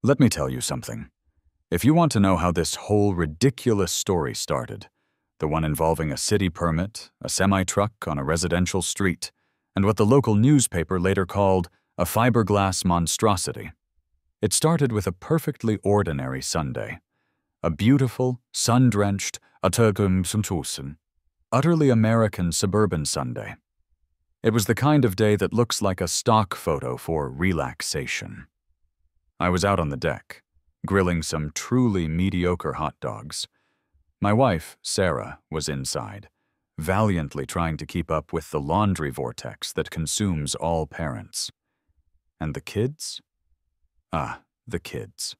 Let me tell you something. If you want to know how this whole ridiculous story started, the one involving a city permit, a semi-truck on a residential street, and what the local newspaper later called a fiberglass monstrosity, it started with a perfectly ordinary Sunday. A beautiful, sun-drenched, utterly American suburban Sunday. It was the kind of day that looks like a stock photo for relaxation. I was out on the deck, grilling some truly mediocre hot dogs. My wife, Sarah, was inside, valiantly trying to keep up with the laundry vortex that consumes all parents. And the kids? The kids.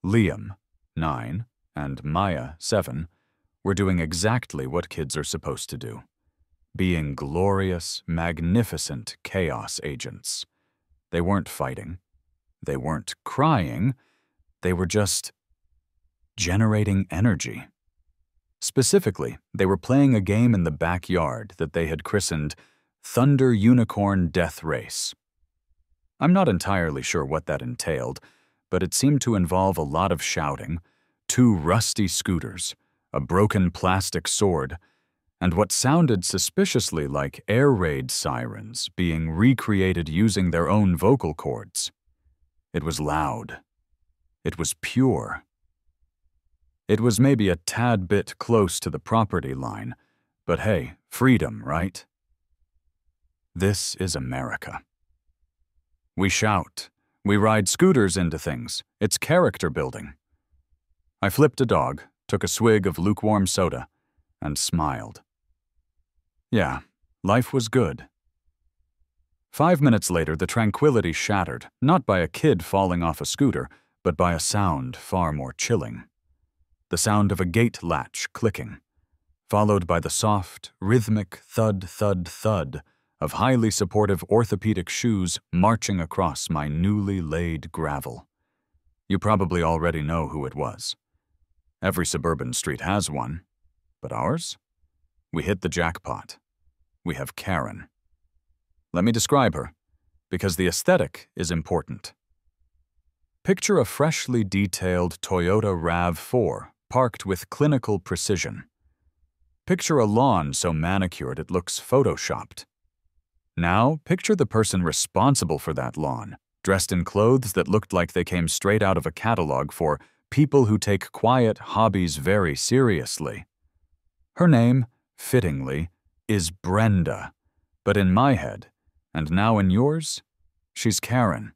Liam, 9, and Maya, 7, were doing exactly what kids are supposed to do, being glorious, magnificent chaos agents. They weren't fighting. They weren't crying. They were just generating energy. Specifically, they were playing a game in the backyard that they had christened Thunder Unicorn Death Race. I'm not entirely sure what that entailed, but it seemed to involve a lot of shouting, 2 rusty scooters, a broken plastic sword, and what sounded suspiciously like air raid sirens being recreated using their own vocal cords. It was loud. It was pure. It was maybe a tad bit close to the property line, but hey, freedom, right? This is America. We shout. We ride scooters into things. It's character building. I flipped a dog, took a swig of lukewarm soda, and smiled. Yeah, life was good. 5 minutes later, the tranquility shattered, not by a kid falling off a scooter, but by a sound far more chilling. The sound of a gate latch clicking, followed by the soft, rhythmic thud, thud, thud of highly supportive orthopedic shoes marching across my newly laid gravel. You probably already know who it was. Every suburban street has one, but ours? We hit the jackpot. We have Karen. Let me describe her, because the aesthetic is important. Picture a freshly detailed Toyota RAV4 parked with clinical precision. Picture a lawn so manicured it looks photoshopped. Now, picture the person responsible for that lawn, dressed in clothes that looked like they came straight out of a catalog for people who take quiet hobbies very seriously. Her name, fittingly, is Brenda, but in my head, and now in yours, she's Karen.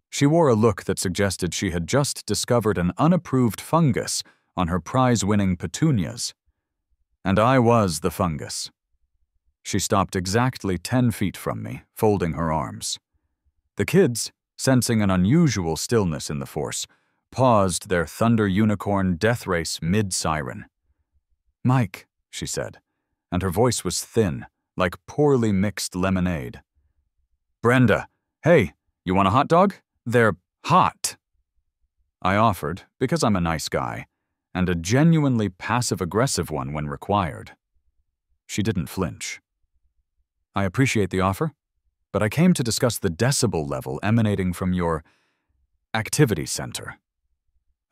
She wore a look that suggested she had just discovered an unapproved fungus on her prize-winning petunias. And I was the fungus. She stopped exactly 10 feet from me, folding her arms. The kids, sensing an unusual stillness in the force, paused their Thunder Unicorn death race mid-siren. "Mike," she said, and her voice was thin, like poorly mixed lemonade. "Brenda, hey, you want a hot dog? They're hot." I offered, because I'm a nice guy, and a genuinely passive-aggressive one when required. She didn't flinch. "I appreciate the offer, but I came to discuss the decibel level emanating from your activity center."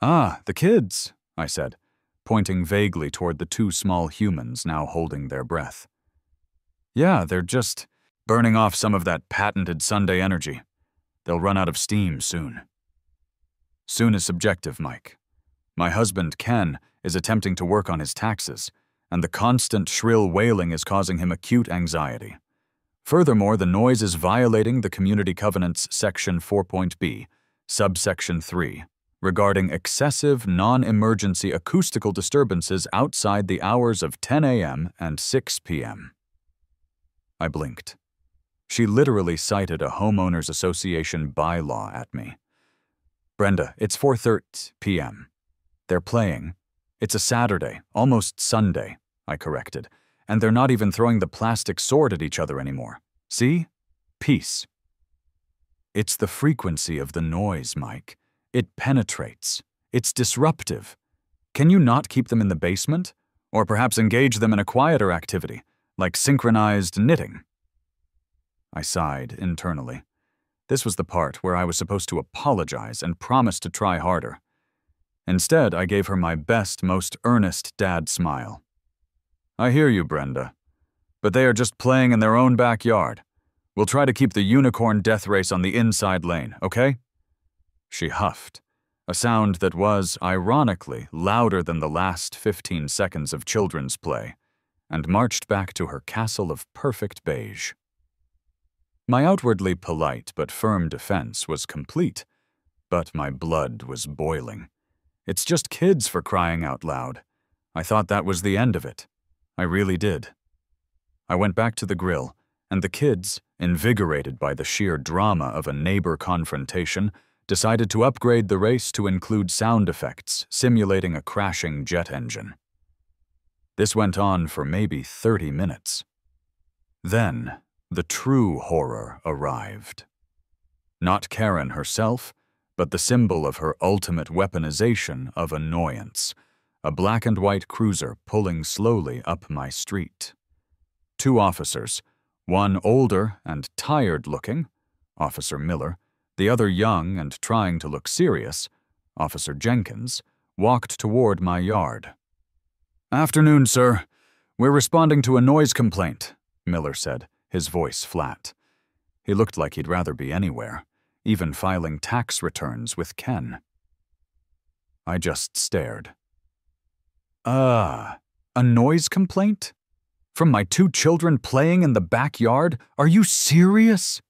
"Ah, the kids," I said, pointing vaguely toward the 2 small humans now holding their breath. "Yeah, they're just burning off some of that patented Sunday energy. They'll run out of steam soon." Soon is subjective, Mike. My husband, Ken, is attempting to work on his taxes, and the constant shrill wailing is causing him acute anxiety. Furthermore, the noise is violating the Community Covenant's Section 4.b, subsection 3, regarding excessive, non-emergency acoustical disturbances outside the hours of 10 a.m. and 6 p.m. I blinked. She literally cited a homeowners association bylaw at me. "Brenda, it's 4:30 p.m. They're playing. It's a Saturday, almost Sunday," I corrected, "and they're not even throwing the plastic sword at each other anymore. See? Peace." It's the frequency of the noise, Mike. It penetrates. It's disruptive. Can you not keep them in the basement? Or perhaps engage them in a quieter activity, like synchronized knitting? I sighed internally. This was the part where I was supposed to apologize and promise to try harder. Instead, I gave her my best, most earnest dad smile. I hear you, Brenda. But they are just playing in their own backyard. We'll try to keep the unicorn death race on the inside lane, okay? She huffed, a sound that was, ironically, louder than the last 15 seconds of children's play, and marched back to her castle of perfect beige. My outwardly polite but firm defense was complete, but my blood was boiling. It's just kids, for crying out loud. I thought that was the end of it. I really did. I went back to the grill, and the kids, invigorated by the sheer drama of a neighbor confrontation, decided to upgrade the race to include sound effects simulating a crashing jet engine. This went on for maybe 30 minutes. Then, the true horror arrived. Not Karen herself, but the symbol of her ultimate weaponization of annoyance, a black and white cruiser pulling slowly up my street. 2 officers, one older and tired-looking, Officer Miller, the other young and trying to look serious, Officer Jenkins, walked toward my yard. "Afternoon, sir. We're responding to a noise complaint," Miller said, his voice flat. He looked like he'd rather be anywhere, even filing tax returns with Ken. I just stared. A noise complaint? From my 2 children playing in the backyard? Are you serious?"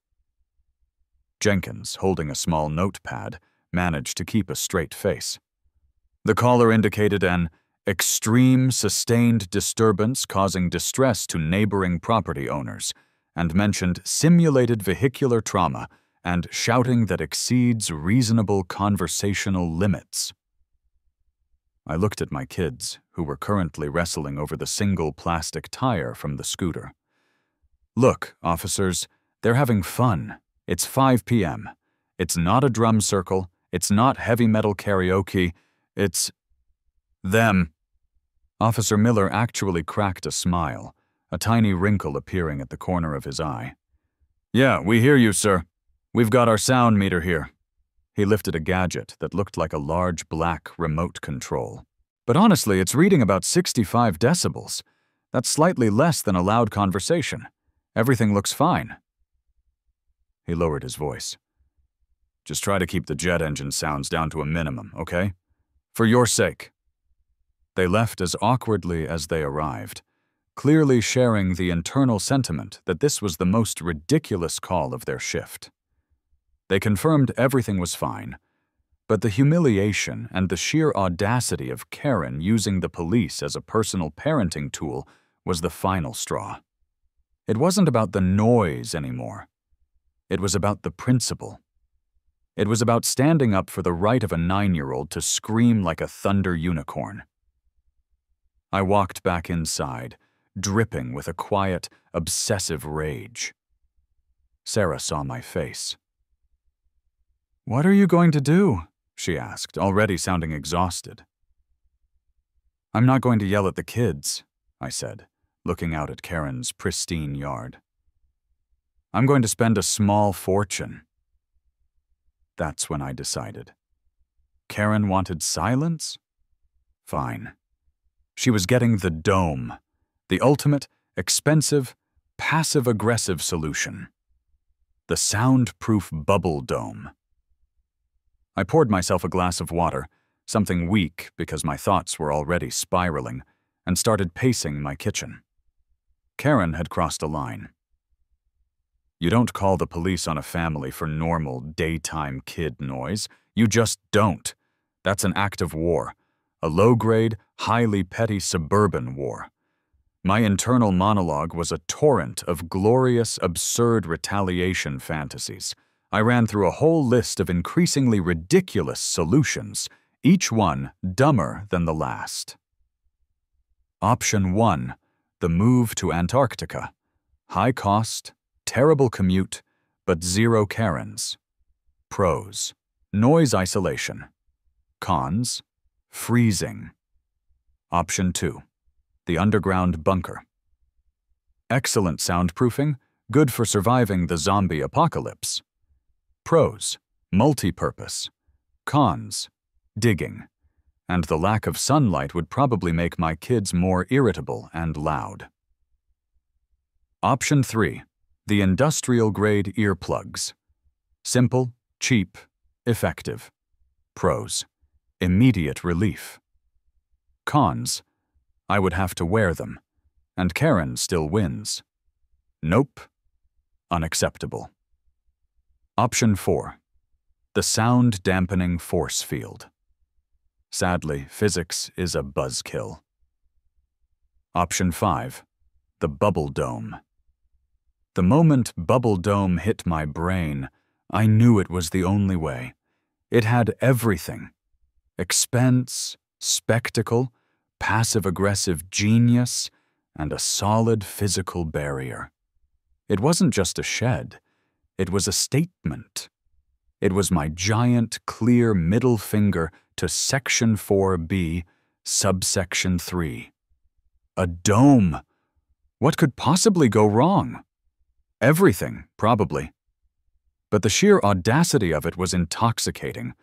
Jenkins, holding a small notepad, managed to keep a straight face. The caller indicated an extreme sustained disturbance causing distress to neighboring property owners, and mentioned simulated vehicular trauma and shouting that exceeds reasonable conversational limits. I looked at my kids, who were currently wrestling over the single plastic tire from the scooter. "Look, officers, they're having fun. It's 5 p.m. It's not a drum circle. It's not heavy metal karaoke. It's them." Officer Miller actually cracked a smile, a tiny wrinkle appearing at the corner of his eye. "Yeah, we hear you, sir. We've got our sound meter here." He lifted a gadget that looked like a large black remote control. "But honestly, it's reading about 65 decibels. That's slightly less than a loud conversation. Everything looks fine." He lowered his voice. "Just try to keep the jet engine sounds down to a minimum, okay? For your sake." They left as awkwardly as they arrived, clearly sharing the internal sentiment that this was the most ridiculous call of their shift. They confirmed everything was fine, but the humiliation and the sheer audacity of Karen using the police as a personal parenting tool was the final straw. It wasn't about the noise anymore. It was about the principle. It was about standing up for the right of a 9-year-old to scream like a thunder unicorn. I walked back inside, dripping with a quiet, obsessive rage. Sarah saw my face. "What are you going to do?" she asked, already sounding exhausted. "I'm not going to yell at the kids," I said, looking out at Karen's pristine yard. "I'm going to spend a small fortune." That's when I decided. Karen wanted silence? Fine. She was getting the dome, the ultimate, expensive, passive-aggressive solution. The soundproof bubble dome. I poured myself a glass of water, something weak because my thoughts were already spiraling, and started pacing my kitchen. Karen had crossed a line. You don't call the police on a family for normal daytime kid noise. You just don't. That's an act of war. A low-grade, highly petty suburban war. My internal monologue was a torrent of glorious, absurd retaliation fantasies. I ran through a whole list of increasingly ridiculous solutions, each one dumber than the last. Option 1, the move to Antarctica. High cost, terrible commute, but zero Karens. Pros: noise isolation. Cons: freezing. Option 2, the underground bunker. Excellent soundproofing, good for surviving the zombie apocalypse. Pros: multi-purpose. Cons: digging. And the lack of sunlight would probably make my kids more irritable and loud. Option 3. The industrial-grade earplugs. Simple, cheap, effective. Pros: immediate relief. Cons: I would have to wear them, and Karen still wins. Nope. Unacceptable. Option 4. The sound-dampening force field. Sadly, physics is a buzzkill. Option 5. The bubble dome. The moment bubble dome hit my brain, I knew it was the only way. It had everything: expense, spectacle, passive-aggressive genius, and a solid physical barrier. It wasn't just a shed. It was a statement. It was my giant, clear middle finger to Section 4B, Subsection 3. A dome! What could possibly go wrong? Everything, probably. But the sheer audacity of it was intoxicating.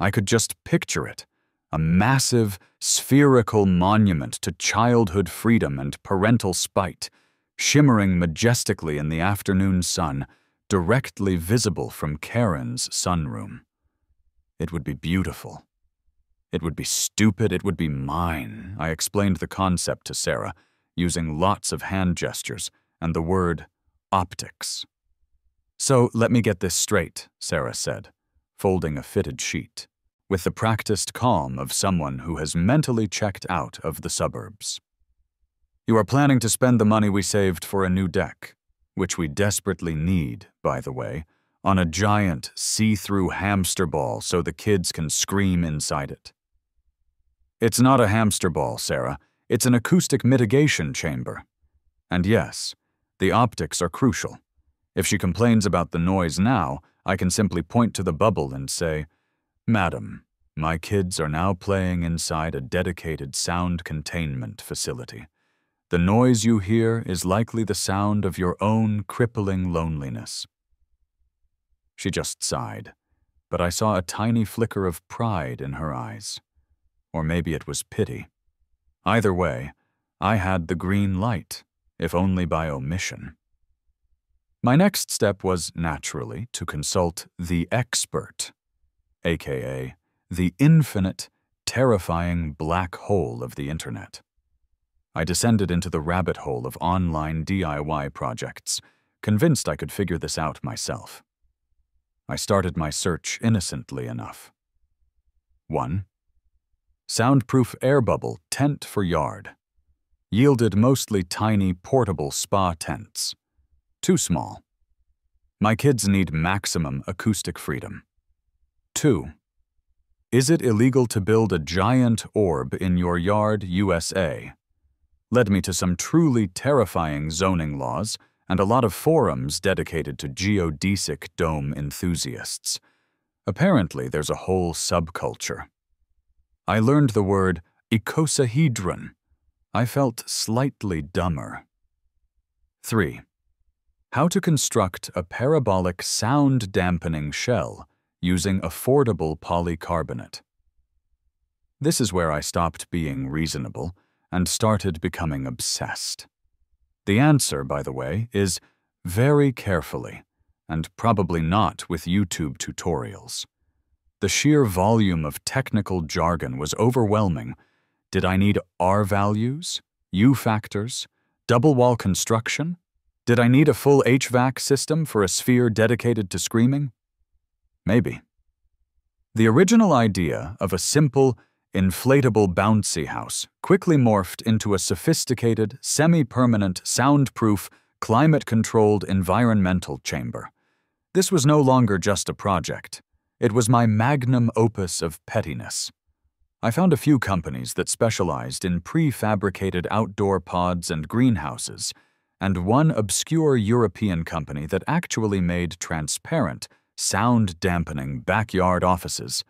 I could just picture it, a massive, spherical monument to childhood freedom and parental spite, shimmering majestically in the afternoon sun, directly visible from Karen's sunroom. It would be beautiful. It would be stupid. It would be mine. I explained the concept to Sarah, using lots of hand gestures and the word optics. So let me get this straight, Sarah said, folding a fitted sheet, with the practiced calm of someone who has mentally checked out of the suburbs. You are planning to spend the money we saved for a new deck, which we desperately need, by the way, on a giant see-through hamster ball so the kids can scream inside it. It's not a hamster ball, Sarah. It's an acoustic mitigation chamber. And yes, the optics are crucial. If she complains about the noise now, I can simply point to the bubble and say, "Madam, my kids are now playing inside a dedicated sound containment facility. The noise you hear is likely the sound of your own crippling loneliness." She just sighed, but I saw a tiny flicker of pride in her eyes. Or maybe it was pity. Either way, I had the green light, if only by omission. My next step was, naturally, to consult the expert, aka the infinite, terrifying black hole of the internet. I descended into the rabbit hole of online DIY projects, convinced I could figure this out myself. I started my search innocently enough. 1. Soundproof air bubble tent for yard. Yielded mostly tiny portable spa tents. Too small. My kids need maximum acoustic freedom. 2. Is it illegal to build a giant orb in your yard, USA? Led me to some truly terrifying zoning laws and a lot of forums dedicated to geodesic dome enthusiasts. Apparently, there's a whole subculture. I learned the word icosahedron. I felt slightly dumber. 3. How to construct a parabolic sound-dampening shell using affordable polycarbonate. This is where I stopped being reasonable and started becoming obsessed. The answer, by the way, is very carefully, and probably not with YouTube tutorials. The sheer volume of technical jargon was overwhelming. Did I need R values, U factors, double wall construction? Did I need a full HVAC system for a sphere dedicated to screaming? Maybe. The original idea of a simple, inflatable bouncy house quickly morphed into a sophisticated, semi-permanent, soundproof, climate-controlled environmental chamber. This was no longer just a project. It was my magnum opus of pettiness. I found a few companies that specialized in prefabricated outdoor pods and greenhouses, and one obscure European company that actually made transparent, sound-dampening backyard offices.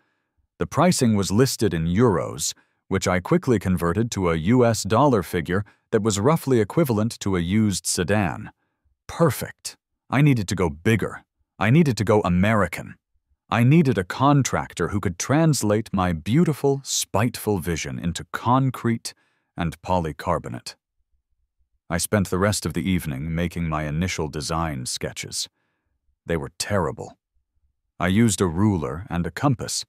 The pricing was listed in euros, which I quickly converted to a US dollar figure that was roughly equivalent to a used sedan. Perfect. I needed to go bigger. I needed to go American. I needed a contractor who could translate my beautiful, spiteful vision into concrete and polycarbonate. I spent the rest of the evening making my initial design sketches. They were terrible. I used a ruler and a compass,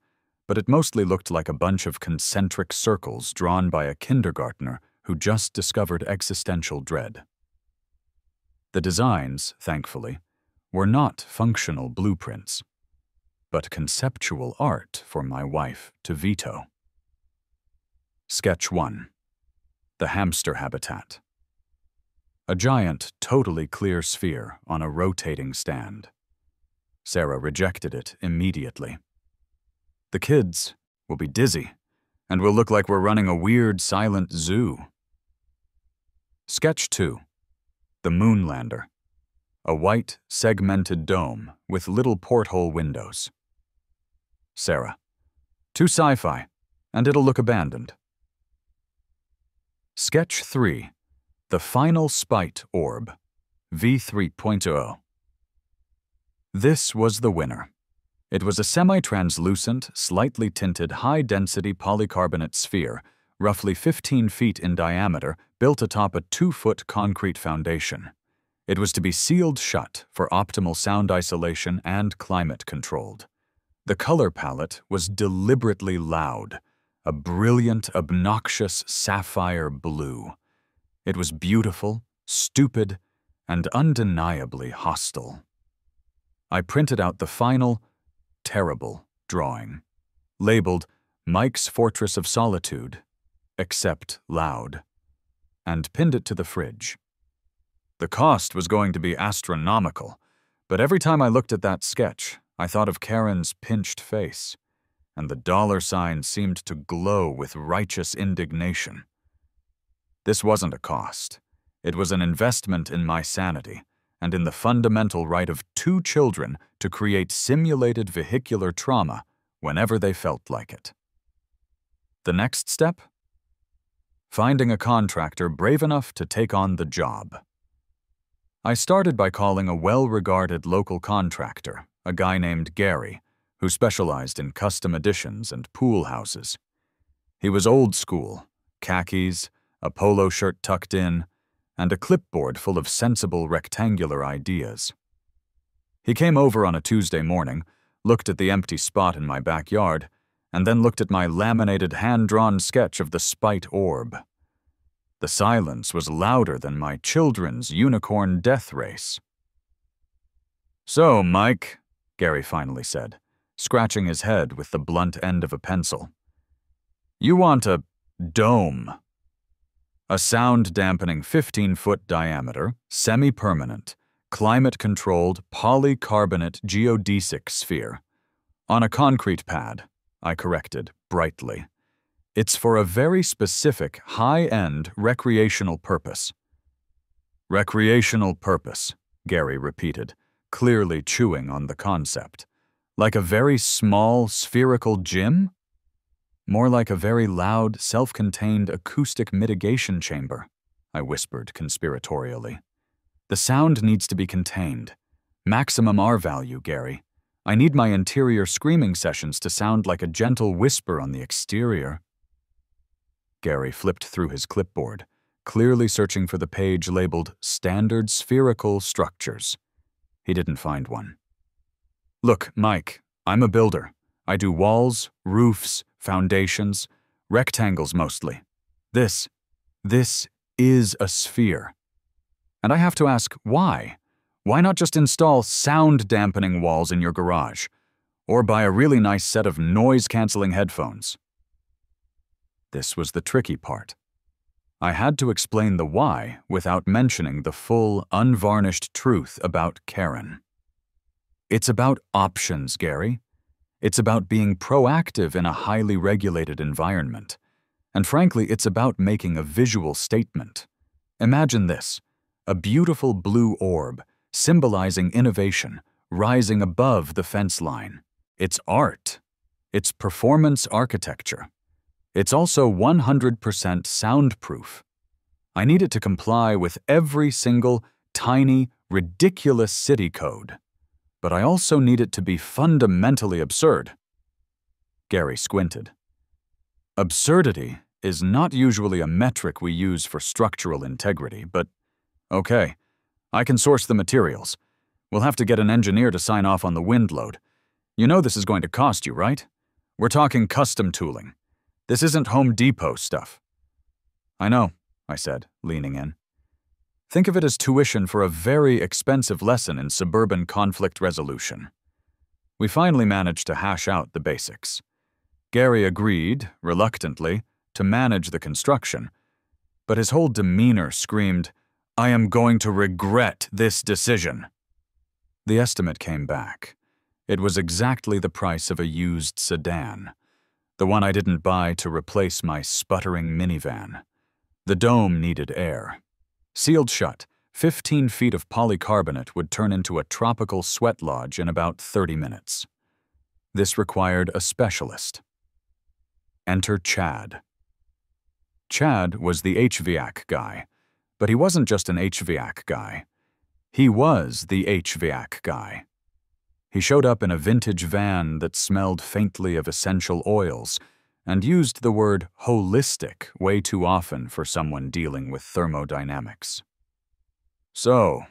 but it mostly looked like a bunch of concentric circles drawn by a kindergartner who just discovered existential dread. The designs, thankfully, were not functional blueprints, but conceptual art for my wife to veto. Sketch 1. The hamster habitat. A giant, totally clear sphere on a rotating stand. Sarah rejected it immediately. The kids will be dizzy, and will look like we're running a weird, silent zoo. Sketch 2. The Moonlander. A white, segmented dome with little porthole windows. Sarah. Too sci-fi, and it'll look abandoned. Sketch 3. The Final Spite Orb, V3.0. This was the winner. It was a semi-translucent, slightly tinted, high-density polycarbonate sphere, roughly 15 feet in diameter, built atop a 2-foot concrete foundation. It was to be sealed shut for optimal sound isolation and climate-controlled. The color palette was deliberately loud, a brilliant, obnoxious sapphire blue. It was beautiful, stupid, and undeniably hostile. I printed out the final, terrible drawing, labeled Mike's Fortress of Solitude, except loud, and pinned it to the fridge. The cost was going to be astronomical, but every time I looked at that sketch, I thought of Karen's pinched face, and the dollar sign seemed to glow with righteous indignation. This wasn't a cost. It was an investment in my sanity and in the fundamental right of 2 children to create simulated vehicular trauma whenever they felt like it. The next step? Finding a contractor brave enough to take on the job. I started by calling a well-regarded local contractor, a guy named Gary, who specialized in custom additions and pool houses. He was old school, khakis, a polo shirt tucked in, and a clipboard full of sensible rectangular ideas. He came over on a Tuesday morning, looked at the empty spot in my backyard, and then looked at my laminated hand-drawn sketch of the spite orb. The silence was louder than my children's unicorn death race. "So, Mike," Gary finally said, scratching his head with the blunt end of a pencil, "you want a dome. A sound-dampening 15-foot diameter, semi-permanent, climate-controlled polycarbonate geodesic sphere. On a concrete pad," I corrected brightly. "It's for a very specific, high-end recreational purpose." "Recreational purpose," Gary repeated, clearly chewing on the concept. "Like a very small, spherical gym? More like a very loud, self-contained acoustic mitigation chamber," I whispered conspiratorially. "The sound needs to be contained. Maximum R-value, Gary. I need my interior screaming sessions to sound like a gentle whisper on the exterior." Gary flipped through his clipboard, clearly searching for the page labeled Standard Spherical Structures. He didn't find one. "Look, Mike, I'm a builder. I do walls, roofs, foundations, rectangles mostly. This is a sphere. And I have to ask, why? Why not just install sound-dampening walls in your garage? Or buy a really nice set of noise-canceling headphones?" This was the tricky part. I had to explain the why without mentioning the full, unvarnished truth about Karen. It's about options, Gary. It's about being proactive in a highly regulated environment. And frankly, it's about making a visual statement. Imagine this, a beautiful blue orb, symbolizing innovation, rising above the fence line. It's art. It's performance architecture. It's also 100% soundproof. I need it to comply with every single, tiny, ridiculous city code. but I also need it to be fundamentally absurd. Gary squinted. Absurdity is not usually a metric we use for structural integrity, but okay, I can source the materials. We'll have to get an engineer to sign off on the wind load. You know this is going to cost you, right? We're talking custom tooling. This isn't Home Depot stuff. I know, I said, leaning in. Think of it as tuition for a very expensive lesson in suburban conflict resolution. We finally managed to hash out the basics. Gary agreed, reluctantly, to manage the construction, but his whole demeanor screamed, "I am going to regret this decision." The estimate came back. It was exactly the price of a used sedan, the one I didn't buy to replace my sputtering minivan. The dome needed air. Sealed shut, 15 feet of polycarbonate would turn into a tropical sweat lodge in about 30 minutes. This required a specialist. Enter Chad. Chad was the HVAC guy, but he wasn't just an HVAC guy. He was the HVAC guy. He showed up in a vintage van that smelled faintly of essential oils and used the word holistic way too often for someone dealing with thermodynamics. "So,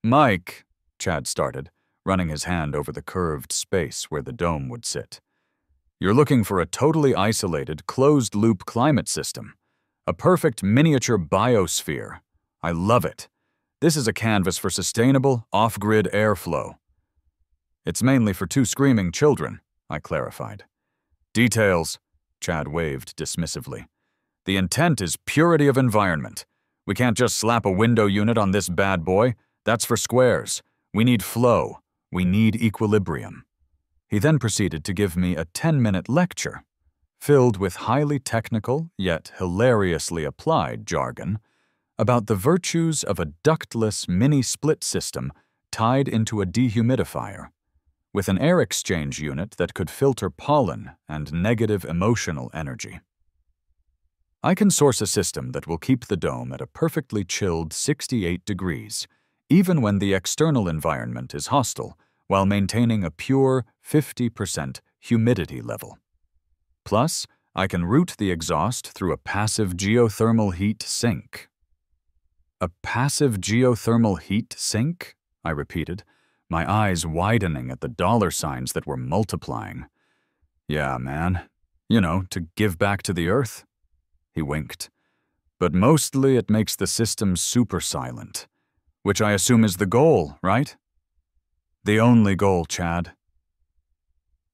Mike," Chad started, running his hand over the curved space where the dome would sit. "You're looking for a totally isolated, closed-loop climate system. A perfect miniature biosphere. I love it. This is a canvas for sustainable, off-grid airflow." "It's mainly for 2 screaming children," I clarified. "Details," Chad waved dismissively. "The intent is purity of environment. We can't just slap a window unit on this bad boy. That's for squares. We need flow. We need equilibrium." He then proceeded to give me a 10-minute lecture, filled with highly technical yet hilariously applied jargon, about the virtues of a ductless mini-split system tied into a dehumidifier, with an air exchange unit that could filter pollen and negative emotional energy. "I can source a system that will keep the dome at a perfectly chilled 68 degrees, even when the external environment is hostile, while maintaining a pure 50% humidity level. Plus, I can route the exhaust through a passive geothermal heat sink." "A passive geothermal heat sink?" I repeated, my eyes widening at the dollar signs that were multiplying. "Yeah, man. You know, to give back to the earth." He winked. "But mostly it makes the system super silent, which I assume is the goal, right?" "The only goal, Chad."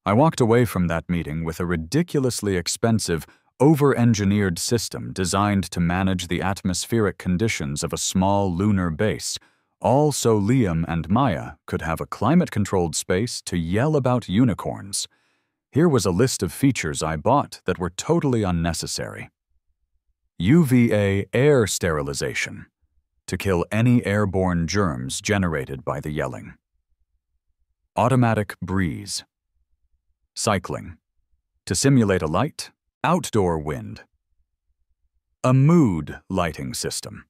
I walked away from that meeting with a ridiculously expensive, over-engineered system designed to manage the atmospheric conditions of a small lunar base, all so Liam and Maya could have a climate-controlled space to yell about unicorns. Here was a list of features I bought that were totally unnecessary. UVA air sterilization, to kill any airborne germs generated by the yelling. Automatic breeze. Cycling, to simulate a light, outdoor wind. A mood lighting system,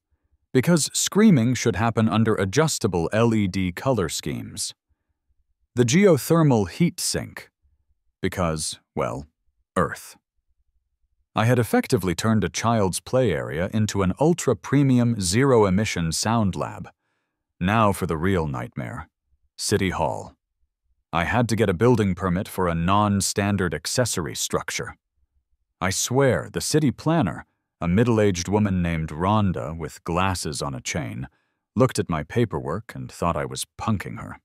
because screaming should happen under adjustable LED color schemes. The geothermal heat sink, because, well, Earth. I had effectively turned a child's play area into an ultra-premium, zero-emission sound lab. Now for the real nightmare. City Hall. I had to get a building permit for a non-standard accessory structure. I swear the city planner, a middle-aged woman named Rhonda with glasses on a chain, looked at my paperwork and thought I was punking her.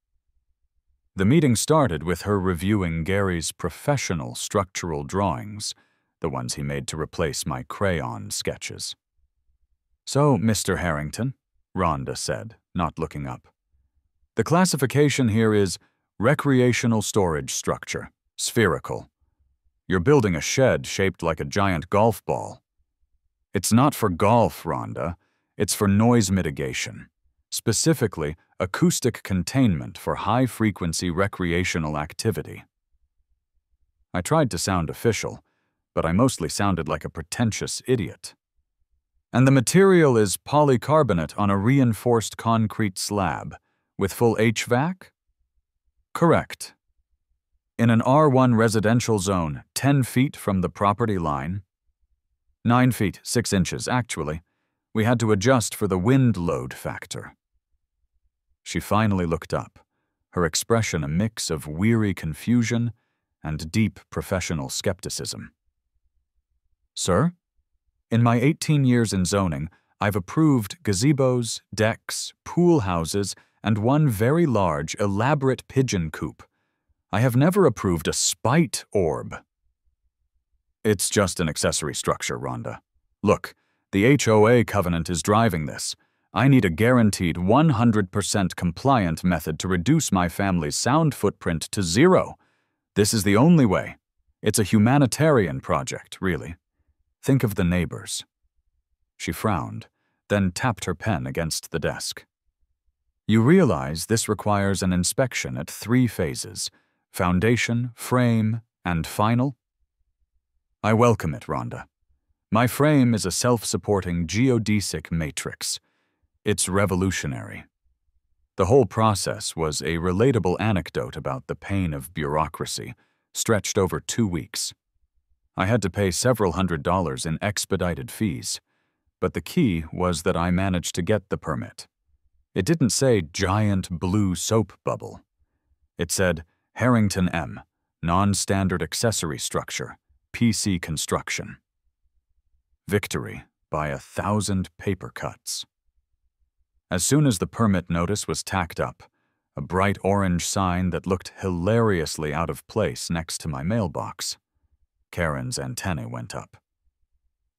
The meeting started with her reviewing Gary's professional structural drawings, the ones he made to replace my crayon sketches. "So, Mr. Harrington," Rhonda said, not looking up, "the classification here is recreational storage structure, spherical. You're building a shed shaped like a giant golf ball." "It's not for golf, Rhonda. It's for noise mitigation, specifically acoustic containment for high-frequency recreational activity." I tried to sound official, but I mostly sounded like a pretentious idiot. "And the material is polycarbonate on a reinforced concrete slab, with full HVAC?" Correct. In an R1 residential zone, 10 feet from the property line, 9 feet, 6 inches actually, we had to adjust for the wind load factor. She finally looked up, her expression a mix of weary confusion and deep professional skepticism. Sir, in my 18 years in zoning, I've approved gazebos, decks, pool houses, and one very large, elaborate pigeon coop. I have never approved a spite orb. It's just an accessory structure, Rhonda. Look, the HOA covenant is driving this. I need a guaranteed 100% compliant method to reduce my family's sound footprint to 0. This is the only way. It's a humanitarian project, really. Think of the neighbors. She frowned, then tapped her pen against the desk. You realize this requires an inspection at 3 phases: foundation, frame, and final? I welcome it, Rhonda. My frame is a self-supporting geodesic matrix. It's revolutionary. The whole process was a relatable anecdote about the pain of bureaucracy, stretched over 2 weeks. I had to pay several $100s in expedited fees, but the key was that I managed to get the permit. It didn't say giant blue soap bubble. It said Harrington M, non-standard accessory structure, PC construction. Victory by 1,000 paper cuts. As soon as the permit notice was tacked up, a bright orange sign that looked hilariously out of place next to my mailbox, Karen's antennae went up.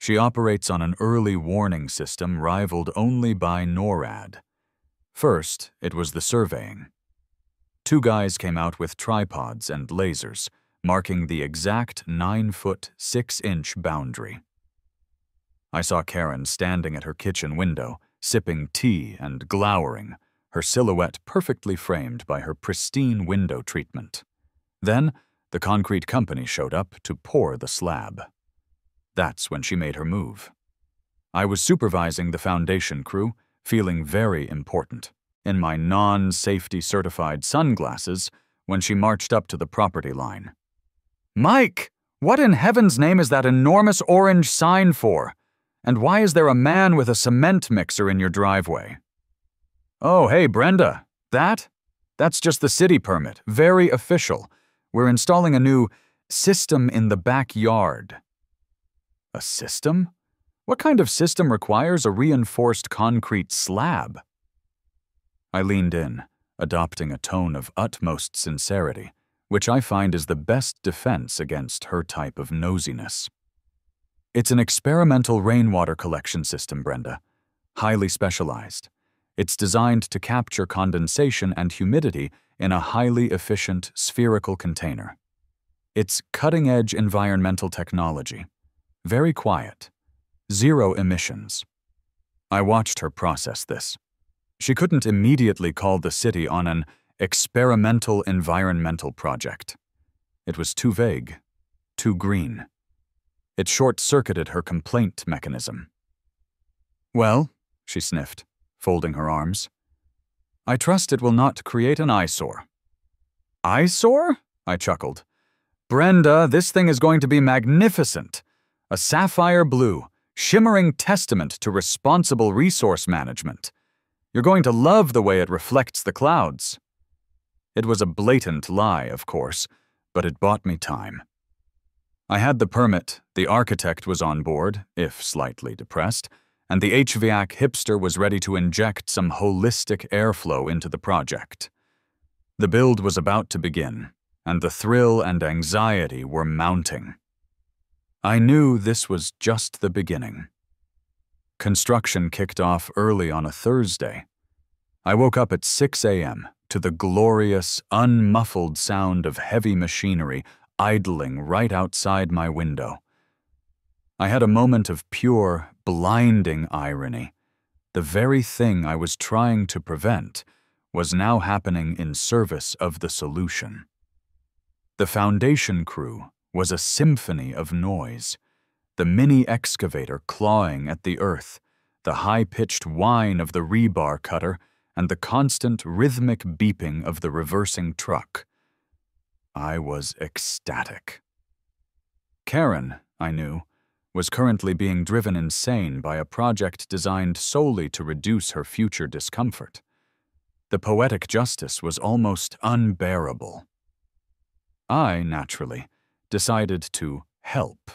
She operates on an early warning system rivaled only by NORAD. First, it was the surveying. 2 guys came out with tripods and lasers, marking the exact 9-foot, 6-inch boundary. I saw Karen standing at her kitchen window, sipping tea and glowering, her silhouette perfectly framed by her pristine window treatment. Then, the concrete company showed up to pour the slab. That's when she made her move. I was supervising the foundation crew, feeling very important, in my non-safety certified sunglasses, when she marched up to the property line. Mike, what in heaven's name is that enormous orange sign for? And why is there a man with a cement mixer in your driveway? Oh, hey, Brenda. That's just the city permit. Very official. We're installing a new system in the backyard. A system? What kind of system requires a reinforced concrete slab? I leaned in, adopting a tone of utmost sincerity, which I find is the best defense against her type of nosiness. It's an experimental rainwater collection system, Brenda. Highly specialized. It's designed to capture condensation and humidity in a highly efficient spherical container. It's cutting-edge environmental technology. Very quiet. 0 emissions. I watched her process this. She couldn't immediately call the city on an experimental environmental project. It was too vague, too green. It short-circuited her complaint mechanism. Well, she sniffed, folding her arms, I trust it will not create an eyesore. Eyesore? I chuckled. Brenda, this thing is going to be magnificent. A sapphire blue, shimmering testament to responsible resource management. You're going to love the way it reflects the clouds. It was a blatant lie, of course, but it bought me time. I had the permit, the architect was on board, if slightly depressed, and the HVAC hipster was ready to inject some holistic airflow into the project. The build was about to begin, and the thrill and anxiety were mounting. I knew this was just the beginning. Construction kicked off early on a Thursday. I woke up at 6 a.m. to the glorious, unmuffled sound of heavy machinery idling right outside my window. I had a moment of pure, blinding irony. The very thing I was trying to prevent was now happening in service of the solution. The foundation crew was a symphony of noise, the mini excavator clawing at the earth, the high-pitched whine of the rebar cutter, and the constant rhythmic beeping of the reversing truck. I was ecstatic. Karen, I knew, was currently being driven insane by a project designed solely to reduce her future discomfort. The poetic justice was almost unbearable. I, naturally, decided to help.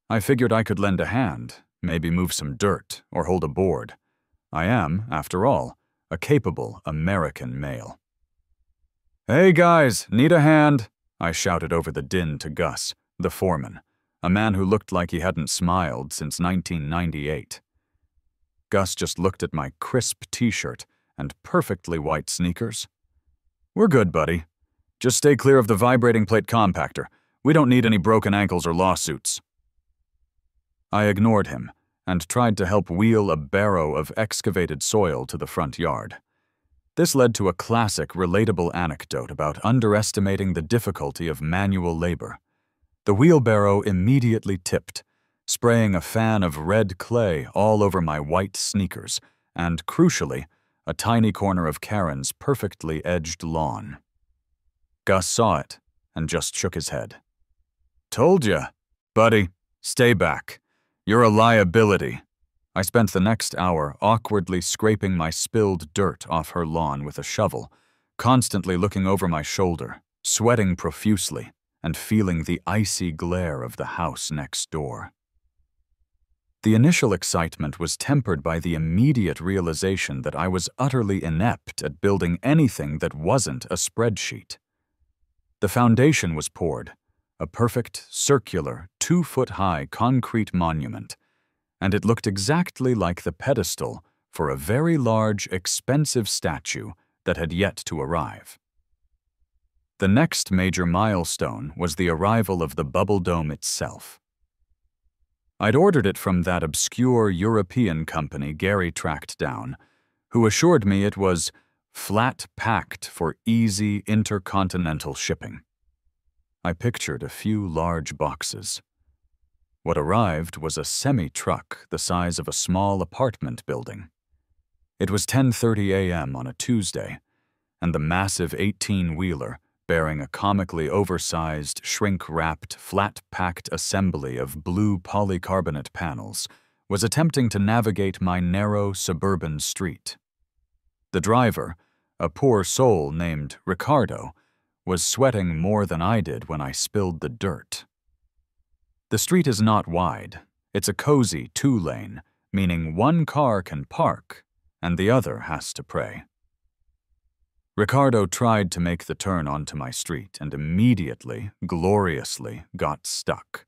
I figured I could lend a hand, maybe move some dirt or hold a board. I am, after all, a capable American male. "Hey guys, need a hand?" I shouted over the din to Gus, the foreman, a man who looked like he hadn't smiled since 1998. Gus just looked at my crisp t-shirt and perfectly white sneakers. "We're good, buddy. Just stay clear of the vibrating plate compactor. We don't need any broken ankles or lawsuits." I ignored him and tried to help wheel a barrow of excavated soil to the front yard. This led to a classic, relatable anecdote about underestimating the difficulty of manual labor. The wheelbarrow immediately tipped, spraying a fan of red clay all over my white sneakers and, crucially, a tiny corner of Karen's perfectly edged lawn. Gus saw it and just shook his head. "Told ya. Buddy, stay back. You're a liability." I spent the next hour awkwardly scraping my spilled dirt off her lawn with a shovel, constantly looking over my shoulder, sweating profusely, and feeling the icy glare of the house next door. The initial excitement was tempered by the immediate realization that I was utterly inept at building anything that wasn't a spreadsheet. The foundation was poured, a perfect, circular, 2-foot-high concrete monument, and it looked exactly like the pedestal for a very large, expensive statue that had yet to arrive. The next major milestone was the arrival of the bubble dome itself. I'd ordered it from that obscure European company Gary tracked down, who assured me it was flat-packed for easy intercontinental shipping. I pictured a few large boxes. What arrived was a semi-truck the size of a small apartment building. It was 10:30 a.m. on a Tuesday, and the massive 18-wheeler, bearing a comically oversized, shrink-wrapped, flat-packed assembly of blue polycarbonate panels, was attempting to navigate my narrow suburban street. The driver, a poor soul named Ricardo, was sweating more than I did when I spilled the dirt. The street is not wide. It's a cozy 2-lane, meaning one car can park and the other has to pray. Ricardo tried to make the turn onto my street and immediately, gloriously, got stuck.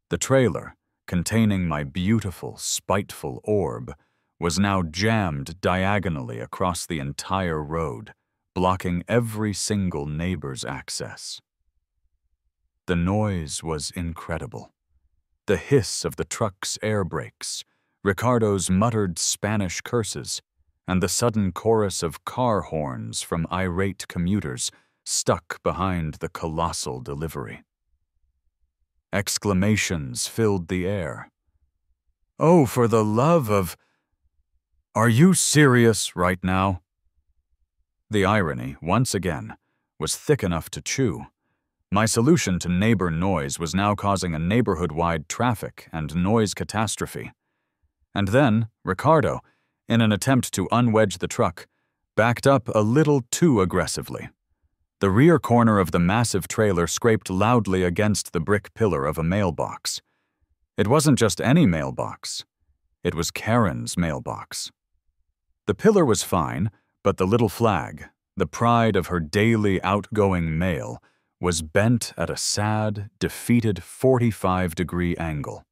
The trailer, containing my beautiful, spiteful orb, was now jammed diagonally across the entire road, blocking every single neighbor's access. The noise was incredible. The hiss of the truck's air brakes, Ricardo's muttered Spanish curses, and the sudden chorus of car horns from irate commuters stuck behind the colossal delivery. Exclamations filled the air. "Oh, for the love of... Are you serious right now?" The irony, once again, was thick enough to chew. My solution to neighbor noise was now causing a neighborhood-wide traffic and noise catastrophe. And then, Ricardo, in an attempt to unwedge the truck, backed up a little too aggressively. The rear corner of the massive trailer scraped loudly against the brick pillar of a mailbox. It wasn't just any mailbox. It was Karen's mailbox. The pillar was fine, but the little flag, the pride of her daily outgoing mail, was bent at a sad, defeated 45-degree angle.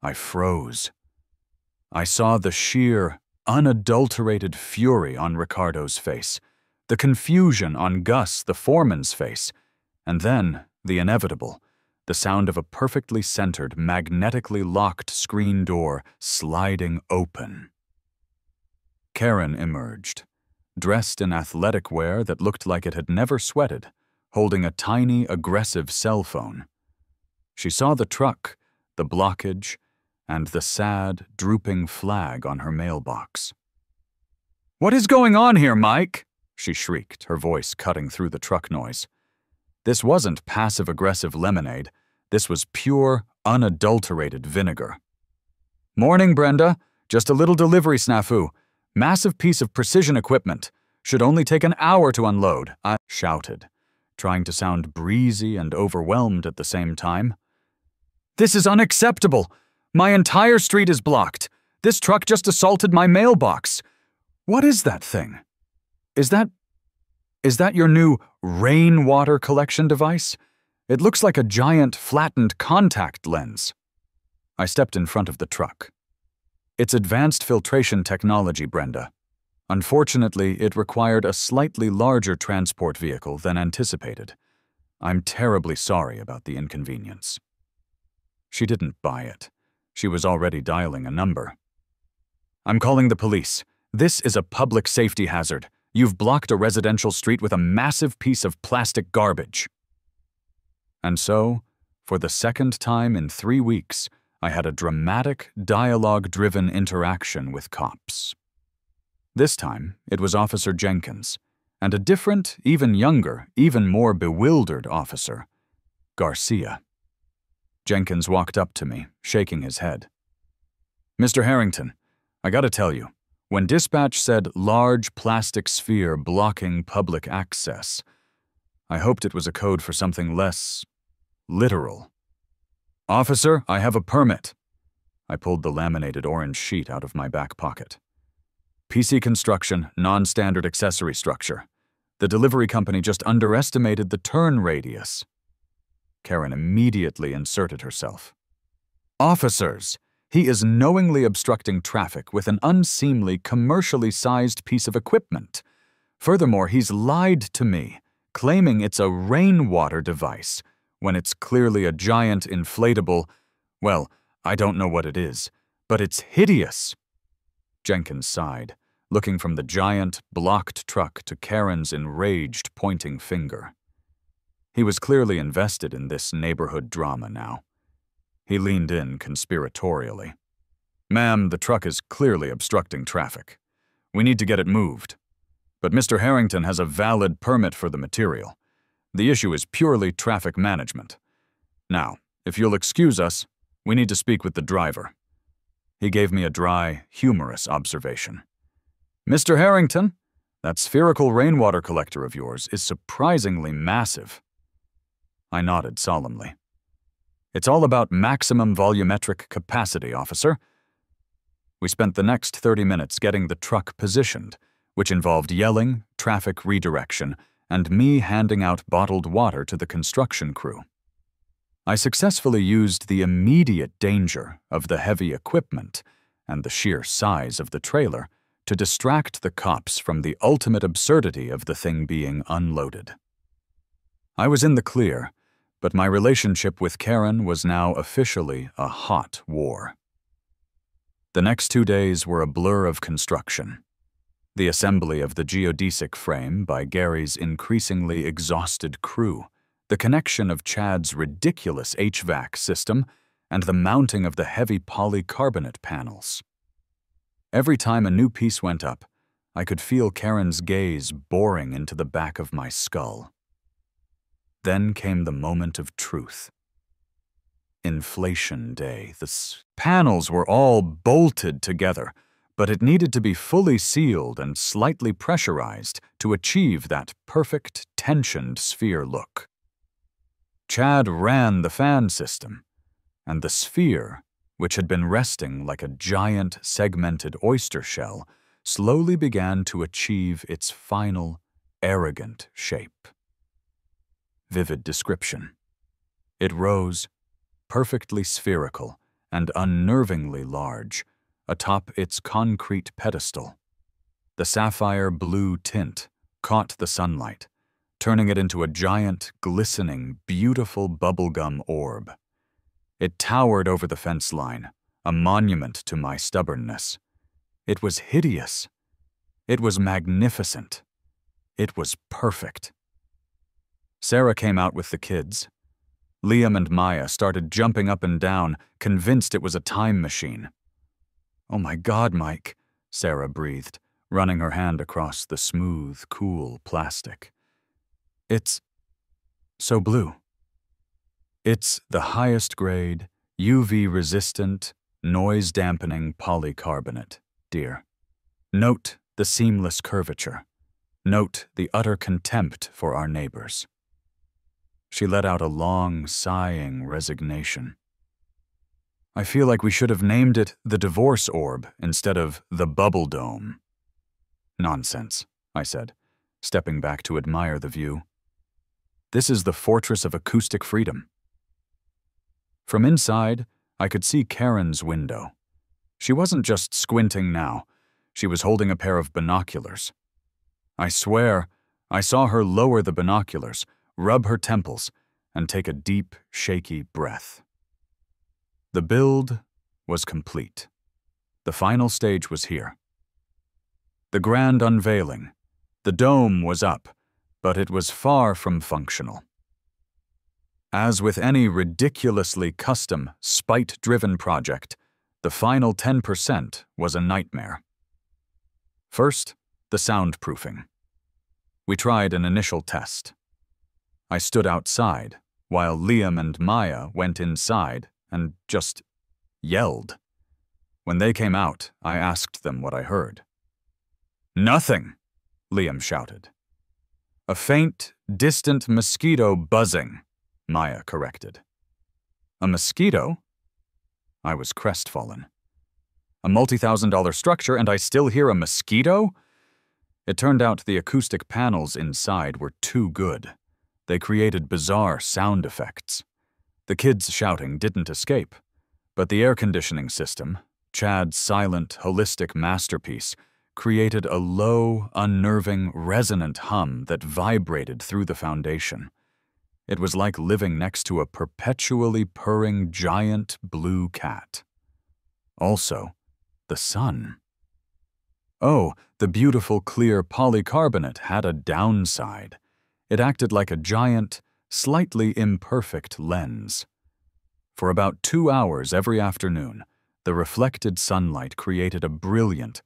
I froze. I saw the sheer, unadulterated fury on Ricardo's face, the confusion on Gus, the foreman's face, and then the inevitable, the sound of a perfectly centered, magnetically locked screen door sliding open. Karen emerged, dressed in athletic wear that looked like it had never sweated, holding a tiny, aggressive cell phone. She saw the truck, the blockage, and the sad, drooping flag on her mailbox. "What is going on here, Mike?" she shrieked, her voice cutting through the truck noise. This wasn't passive-aggressive lemonade. This was pure, unadulterated vinegar. "Morning, Brenda. Just a little delivery snafu. Massive piece of precision equipment. Should only take an hour to unload," I shouted, trying to sound breezy and overwhelmed at the same time. "This is unacceptable. My entire street is blocked. This truck just assaulted my mailbox. What is that thing? Is that your new rainwater collection device? It looks like a giant flattened contact lens." I stepped in front of the truck. "It's advanced filtration technology, Brenda. Unfortunately, it required a slightly larger transport vehicle than anticipated. I'm terribly sorry about the inconvenience." She didn't buy it. She was already dialing a number. "I'm calling the police. This is a public safety hazard. You've blocked a residential street with a massive piece of plastic garbage." And so, for the second time in 3 weeks, I had a dramatic, dialogue-driven interaction with cops. This time, it was Officer Jenkins, and a different, even younger, even more bewildered officer, Garcia. Jenkins walked up to me, shaking his head. "Mr. Harrington, I gotta tell you, when dispatch said large plastic sphere blocking public access, I hoped it was a code for something less literal." "Officer, I have a permit." I pulled the laminated orange sheet out of my back pocket. "PC construction, non-standard accessory structure. The delivery company just underestimated the turn radius." Karen immediately inserted herself. "Officers, he is knowingly obstructing traffic with an unseemly, commercially sized piece of equipment. Furthermore, he's lied to me, claiming it's a rainwater device, when it's clearly a giant inflatable, well, I don't know what it is, but it's hideous." Jenkins sighed, looking from the giant, blocked truck to Karen's enraged, pointing finger. He was clearly invested in this neighborhood drama now. He leaned in conspiratorially. "Ma'am, the truck is clearly obstructing traffic. We need to get it moved. But Mr. Harrington has a valid permit for the material. The issue is purely traffic management. Now, if you'll excuse us, we need to speak with the driver." He gave me a dry, humorous observation. "Mr. Harrington, that spherical rainwater collector of yours is surprisingly massive." I nodded solemnly. "It's all about maximum volumetric capacity, officer." We spent the next 30 minutes getting the truck positioned, which involved yelling, traffic redirection, and me handing out bottled water to the construction crew. I successfully used the immediate danger of the heavy equipment and the sheer size of the trailer to distract the cops from the ultimate absurdity of the thing being unloaded. I was in the clear, but my relationship with Karen was now officially a hot war. The next 2 days were a blur of construction. The assembly of the geodesic frame by Gary's increasingly exhausted crew, the connection of Chad's ridiculous HVAC system, and the mounting of the heavy polycarbonate panels. Every time a new piece went up, I could feel Karen's gaze boring into the back of my skull. Then came the moment of truth. Inflation day. The panels were all bolted together, but it needed to be fully sealed and slightly pressurized to achieve that perfect, tensioned sphere look. Chad ran the fan system, and the sphere, which had been resting like a giant, segmented oyster shell, slowly began to achieve its final, arrogant shape. Vivid description. It rose, perfectly spherical and unnervingly large, atop its concrete pedestal. The sapphire blue tint caught the sunlight, turning it into a giant, glistening, beautiful bubblegum orb. It towered over the fence line, a monument to my stubbornness. It was hideous. It was magnificent. It was perfect. Sarah came out with the kids. Liam and Maya started jumping up and down, convinced it was a time machine. "Oh my God, Mike," Sarah breathed. running her hand across the smooth, cool plastic. It's so blue. It's the highest grade, UV-resistant, noise-dampening polycarbonate, dear. Note the seamless curvature. Note the utter contempt for our neighbors. She let out a long, sighing resignation. I feel like we should have named it the divorce orb instead of the bubble dome. Nonsense, I said, stepping back to admire the view. This is the fortress of acoustic freedom. From inside, I could see Karen's window. She wasn't just squinting now. She was holding a pair of binoculars. I swear, I saw her lower the binoculars, rub her temples, and take a deep, shaky breath. The build was complete. The final stage was here. The grand unveiling. The dome was up, but it was far from functional. As with any ridiculously custom, spite-driven project, the final 10% was a nightmare. First, the soundproofing. We tried an initial test. I stood outside, while Liam and Maya went inside and just yelled. When they came out, I asked them what I heard. "Nothing," Liam shouted. "A faint, distant mosquito buzzing," Maya corrected. "A mosquito?" I was crestfallen. A multi-$1,000 structure and I still hear a mosquito? It turned out the acoustic panels inside were too good. They created bizarre sound effects. The kids shouting didn't escape, but the air conditioning system, Chad's silent, holistic masterpiece, created a low, unnerving, resonant hum that vibrated through the foundation. It was like living next to a perpetually purring giant blue cat. Also, the sun. Oh, the beautiful clear polycarbonate had a downside. It acted like a giant, slightly imperfect lens. For about 2 hours every afternoon, the reflected sunlight created a brilliant,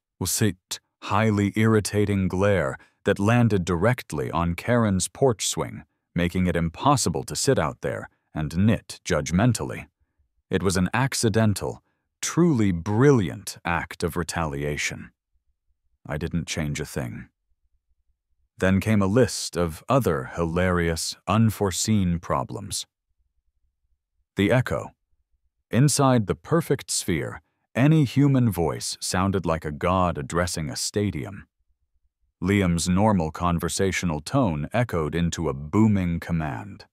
highly irritating glare that landed directly on Karen's porch swing, making it impossible to sit out there and knit judgmentally. It was an accidental, truly brilliant act of retaliation. I didn't change a thing. Then came a list of other hilarious, unforeseen problems. The echo. Inside the perfect sphere, any human voice sounded like a god addressing a stadium. Liam's normal conversational tone echoed into a booming command.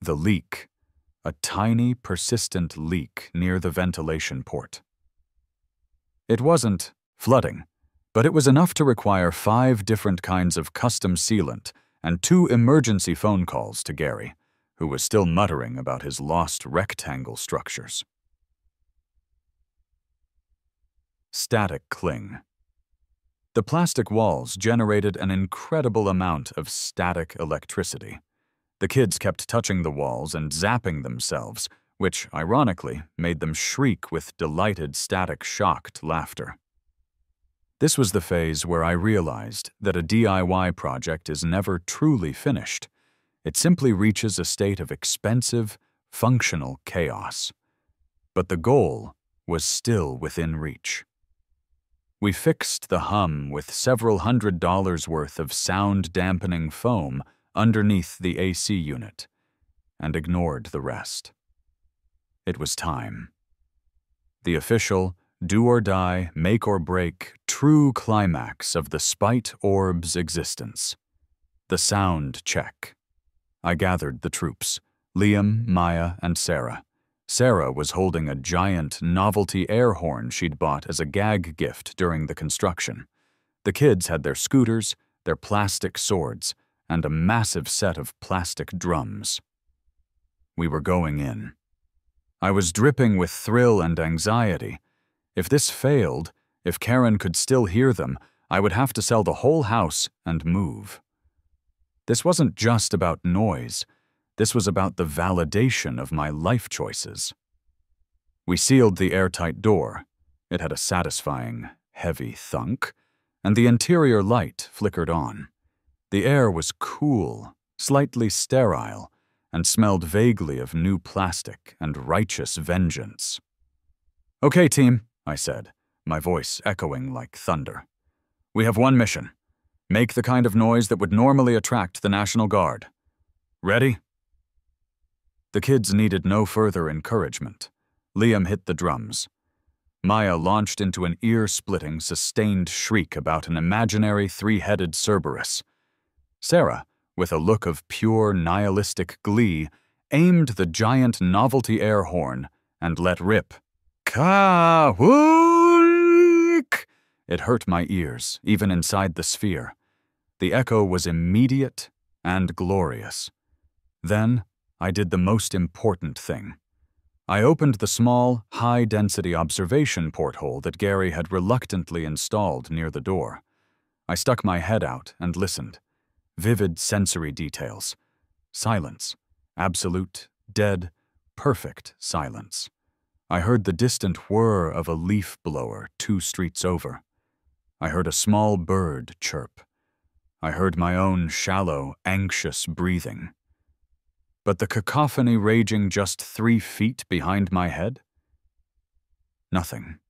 The leak. A tiny, persistent leak near the ventilation port. It wasn't flooding, but it was enough to require 5 different kinds of custom sealant and 2 emergency phone calls to Gary, who was still muttering about his lost rectangle structures. Static cling. The plastic walls generated an incredible amount of static electricity. The kids kept touching the walls and zapping themselves, which, ironically, made them shriek with delighted static-shocked laughter. This was the phase where I realized that a DIY project is never truly finished. It simply reaches a state of expensive, functional chaos. But the goal was still within reach. We fixed the hum with several $100s worth of sound-dampening foam underneath the AC unit, and ignored the rest. It was time. The official, do-or-die, make-or-break, true climax of the Spite Orb's existence. The sound check. I gathered the troops, Liam, Maya, and Sarah. Sarah was holding a giant novelty air horn she'd bought as a gag gift during the construction. The kids had their scooters, their plastic swords, and a massive set of plastic drums. We were going in. I was dripping with thrill and anxiety. If this failed, if Karen could still hear them, I would have to sell the whole house and move. This wasn't just about noise. This was about the validation of my life choices. We sealed the airtight door. It had a satisfying, heavy thunk, and the interior light flickered on. The air was cool, slightly sterile, and smelled vaguely of new plastic and righteous vengeance. "Okay, team," I said, my voice echoing like thunder. "We have one mission. Make the kind of noise that would normally attract the National Guard. Ready?" The kids needed no further encouragement. Liam hit the drums. Maya launched into an ear-splitting, sustained shriek about an imaginary three-headed Cerberus. Sarah, with a look of pure nihilistic glee, aimed the giant novelty air horn and let rip. Ka-wook! It hurt my ears, even inside the sphere. The echo was immediate and glorious. Then I did the most important thing. I opened the small, high-density observation porthole that Gary had reluctantly installed near the door. I stuck my head out and listened. Vivid sensory details. Silence. Absolute, dead, perfect silence. I heard the distant whir of a leaf blower 2 streets over. I heard a small bird chirp. I heard my own shallow, anxious breathing. But the cacophony raging just 3 feet behind my head? Nothing.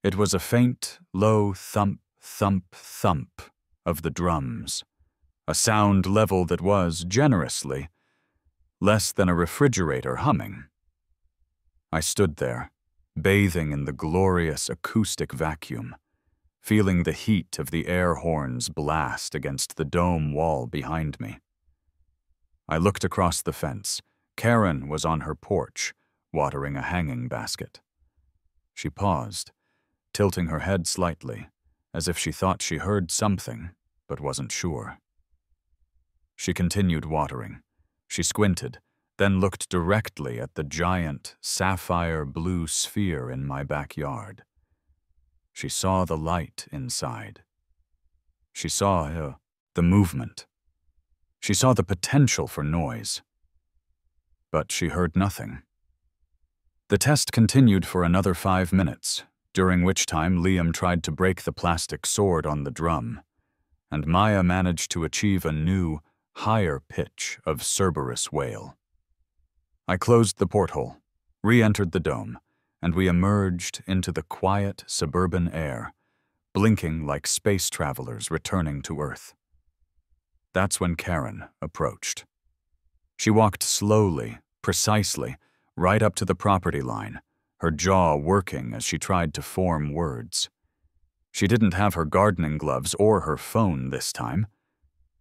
It was a faint, low thump, thump, thump of the drums. A sound level that was, generously, less than a refrigerator humming. I stood there, bathing in the glorious acoustic vacuum, feeling the heat of the air horn's blast against the dome wall behind me. I looked across the fence. Karen was on her porch, watering a hanging basket. She paused, tilting her head slightly, as if she thought she heard something, but wasn't sure. She continued watering. She squinted, then looked directly at the giant, sapphire-blue sphere in my backyard. She saw the light inside. She saw the movement. She saw the potential for noise. But she heard nothing. The test continued for another 5 minutes, during which time Liam tried to break the plastic sword on the drum, and Maya managed to achieve a new, higher pitch of Cerberus wail. I closed the porthole, re-entered the dome, and we emerged into the quiet suburban air, blinking like space travelers returning to Earth. That's when Karen approached. She walked slowly, precisely, right up to the property line, her jaw working as she tried to form words. She didn't have her gardening gloves or her phone this time.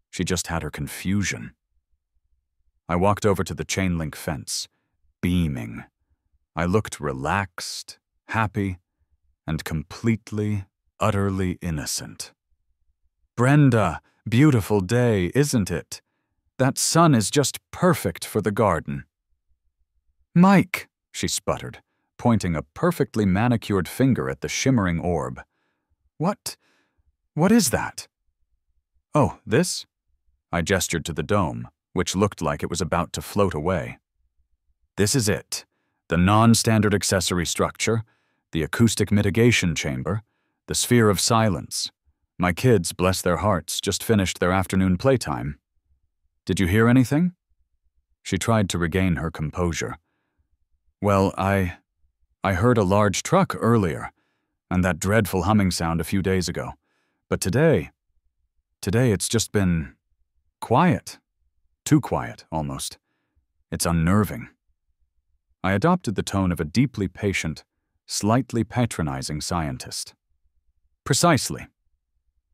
She just had her confusion. I walked over to the chain-link fence, beaming. I looked relaxed, happy, and completely, utterly innocent. "Brenda, beautiful day, isn't it? That sun is just perfect for the garden." "Mike," she sputtered, pointing a perfectly manicured finger at the shimmering orb. What is that?" "Oh, this?" I gestured to the dome, which looked like it was about to float away. "This is it. The non-standard accessory structure, the acoustic mitigation chamber, the sphere of silence. My kids, bless their hearts, just finished their afternoon playtime. Did you hear anything?" She tried to regain her composure. "Well, I heard a large truck earlier, and that dreadful humming sound a few days ago. But today it's just been quiet. Too quiet, almost. It's unnerving." I adopted the tone of a deeply patient, slightly patronizing scientist. "Precisely.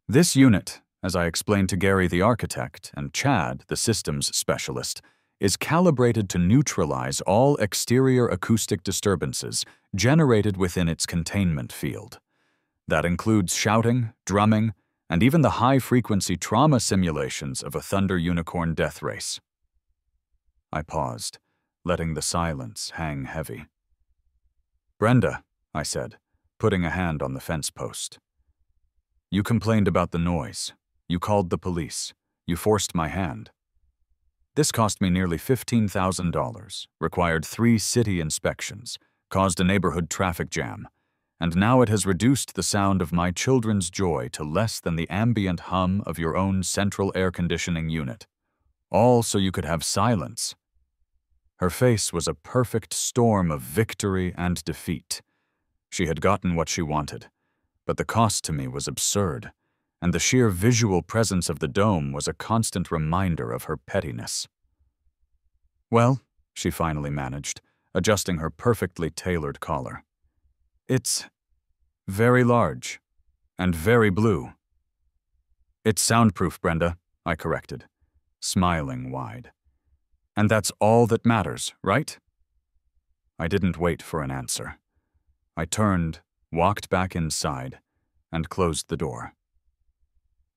This unit, as I explained to Gary the architect and Chad, the systems specialist, is calibrated to neutralize all exterior acoustic disturbances generated within its containment field. That includes shouting, drumming, and even the high-frequency trauma simulations of a Thunder Unicorn death race." I paused, letting the silence hang heavy. "Brenda," I said, putting a hand on the fence post. "You complained about the noise. You called the police. You forced my hand. This cost me nearly $15,000, required 3 city inspections, caused a neighborhood traffic jam, and now it has reduced the sound of my children's joy to less than the ambient hum of your own central air conditioning unit. All so you could have silence." Her face was a perfect storm of victory and defeat. She had gotten what she wanted, but the cost to me was absurd, and the sheer visual presence of the dome was a constant reminder of her pettiness. "Well," she finally managed, adjusting her perfectly tailored collar, "it's very large and very blue." "It's soundproof, Brenda," I corrected, smiling wide. "And that's all that matters, right?" I didn't wait for an answer. I turned, walked back inside, and closed the door.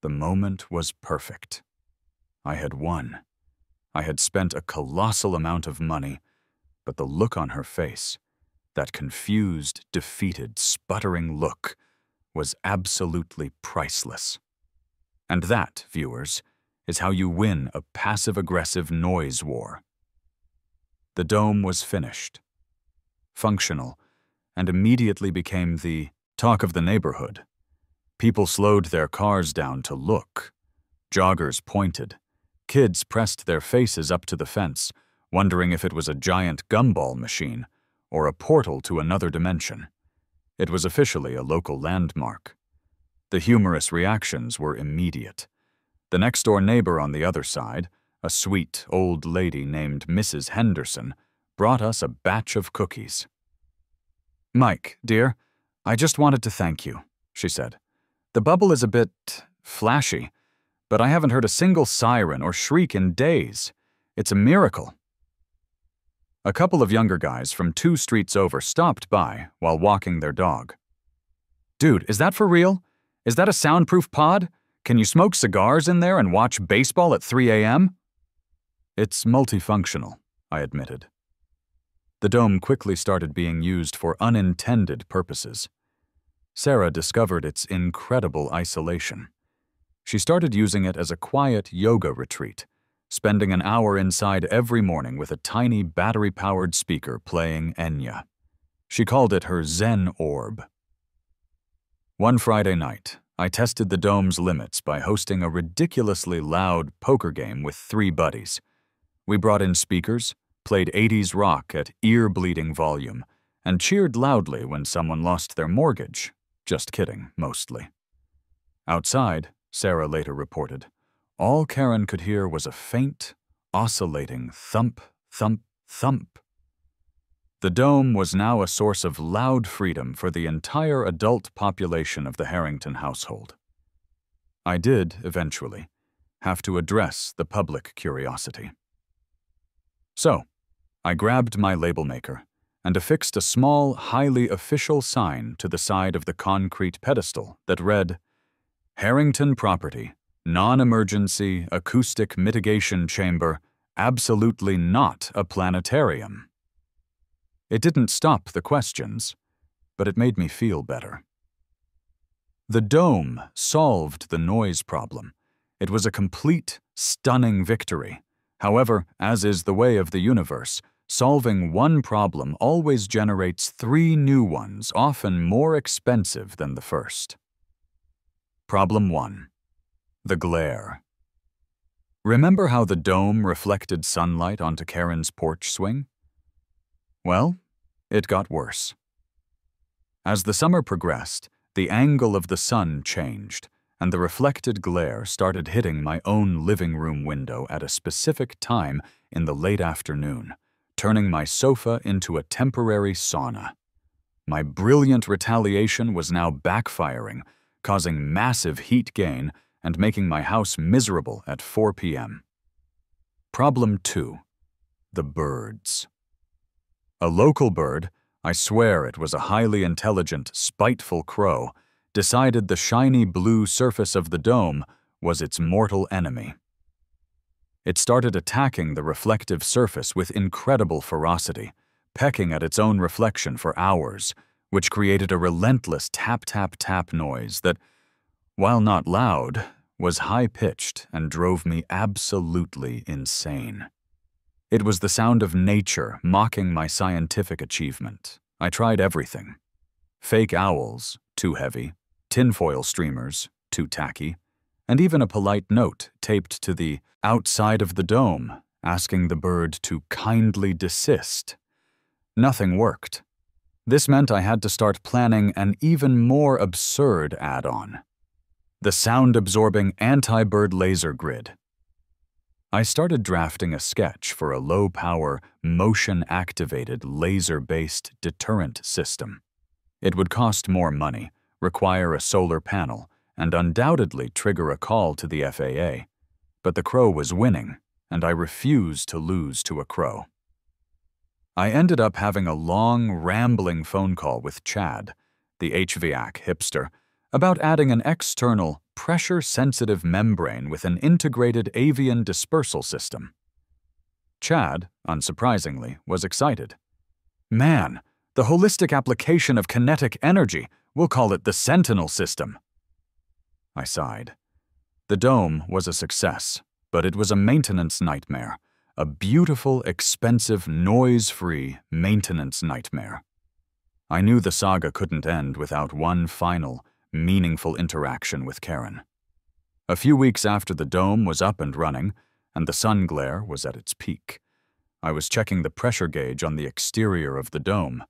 The moment was perfect. I had won. I had spent a colossal amount of money, but the look on her face, that confused, defeated, sputtering look, was absolutely priceless. And that, viewers, is how you win a passive-aggressive noise war. The dome was finished, functional, and immediately became the talk of the neighborhood. People slowed their cars down to look. Joggers pointed. Kids pressed their faces up to the fence, wondering if it was a giant gumball machine or a portal to another dimension. It was officially a local landmark. The humorous reactions were immediate. The next-door neighbor on the other side, a sweet old lady named Mrs. Henderson, brought us a batch of cookies. "Mike, dear, I just wanted to thank you," she said. "The bubble is a bit flashy, but I haven't heard a single siren or shriek in days. It's a miracle." A couple of younger guys from 2 streets over stopped by while walking their dog. "Dude, is that for real? Is that a soundproof pod? Can you smoke cigars in there and watch baseball at 3 a.m.? "It's multifunctional," I admitted. The dome quickly started being used for unintended purposes. Sarah discovered its incredible isolation. She started using it as a quiet yoga retreat, spending an hour inside every morning with a tiny battery-powered speaker playing Enya. She called it her Zen orb. One Friday night, I tested the dome's limits by hosting a ridiculously loud poker game with 3 buddies. We brought in speakers, played 80s rock at ear-bleeding volume, and cheered loudly when someone lost their mortgage. Just kidding, mostly. Outside, Sarah later reported, all Karen could hear was a faint, oscillating thump, thump, thump. The dome was now a source of loud freedom for the entire adult population of the Harrington household. I did, eventually, have to address the public curiosity. So, I grabbed my label maker and affixed a small, highly official sign to the side of the concrete pedestal that read, "Harrington Property, Non-Emergency Acoustic Mitigation Chamber, absolutely not a planetarium." It didn't stop the questions, but it made me feel better. The dome solved the noise problem. It was a complete, stunning victory. However, as is the way of the universe, solving one problem always generates 3 new ones, often more expensive than the first. Problem 1. The glare. Remember how the dome reflected sunlight onto Karen's porch swing? Well, it got worse. As the summer progressed, the angle of the sun changed, and the reflected glare started hitting my own living room window at a specific time in the late afternoon, turning my sofa into a temporary sauna. My brilliant retaliation was now backfiring, causing massive heat gain and making my house miserable at 4 p.m. Problem 2. The birds. A local bird, I swear it was a highly intelligent, spiteful crow, decided the shiny blue surface of the dome was its mortal enemy. It started attacking the reflective surface with incredible ferocity, pecking at its own reflection for hours, which created a relentless tap-tap-tap noise that, while not loud, was high-pitched and drove me absolutely insane. It was the sound of nature mocking my scientific achievement. I tried everything. Fake owls, too heavy, tinfoil streamers, too tacky, and even a polite note taped to the outside of the dome asking the bird to kindly desist. Nothing worked. This meant I had to start planning an even more absurd add-on: the sound-absorbing anti-bird laser grid. I started drafting a sketch for a low-power, motion-activated, laser-based deterrent system. It would cost more money, require a solar panel, and undoubtedly trigger a call to the FAA. But the crow was winning, and I refused to lose to a crow. I ended up having a long, rambling phone call with Chad, the HVAC hipster, about adding an external, pressure-sensitive membrane with an integrated avian dispersal system. Chad, unsurprisingly, was excited. "Man, the holistic application of kinetic energy, we'll call it the Sentinel system." I sighed. The dome was a success, but it was a maintenance nightmare, a beautiful, expensive, noise-free maintenance nightmare. I knew the saga couldn't end without one final, meaningful interaction with Karen. A few weeks after the dome was up and running, and the sun glare was at its peak, I was checking the pressure gauge on the exterior of the dome.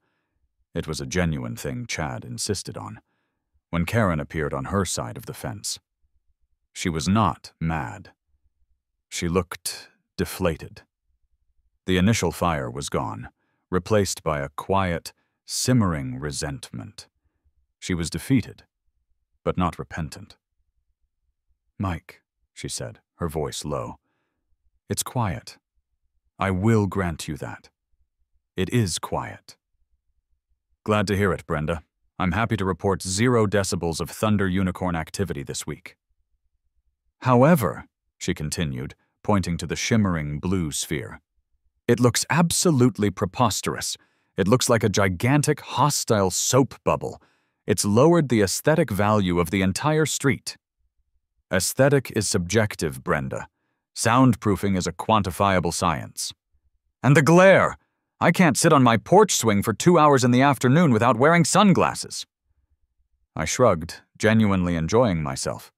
It was a genuine thing Chad insisted on, when Karen appeared on her side of the fence. She was not mad. She looked deflated. The initial fire was gone, replaced by a quiet, simmering resentment. She was defeated, but not repentant. "Mike," she said, her voice low, "it's quiet. I will grant you that. It is quiet." "Glad to hear it, Brenda. I'm happy to report 0 decibels of thunder unicorn activity this week." "However," she continued, pointing to the shimmering blue sphere, "it looks absolutely preposterous. It looks like a gigantic, hostile soap bubble. It's lowered the aesthetic value of the entire street." "Aesthetic is subjective, Brenda. Soundproofing is a quantifiable science." "And the glare! I can't sit on my porch swing for 2 hours in the afternoon without wearing sunglasses." I shrugged, genuinely enjoying myself.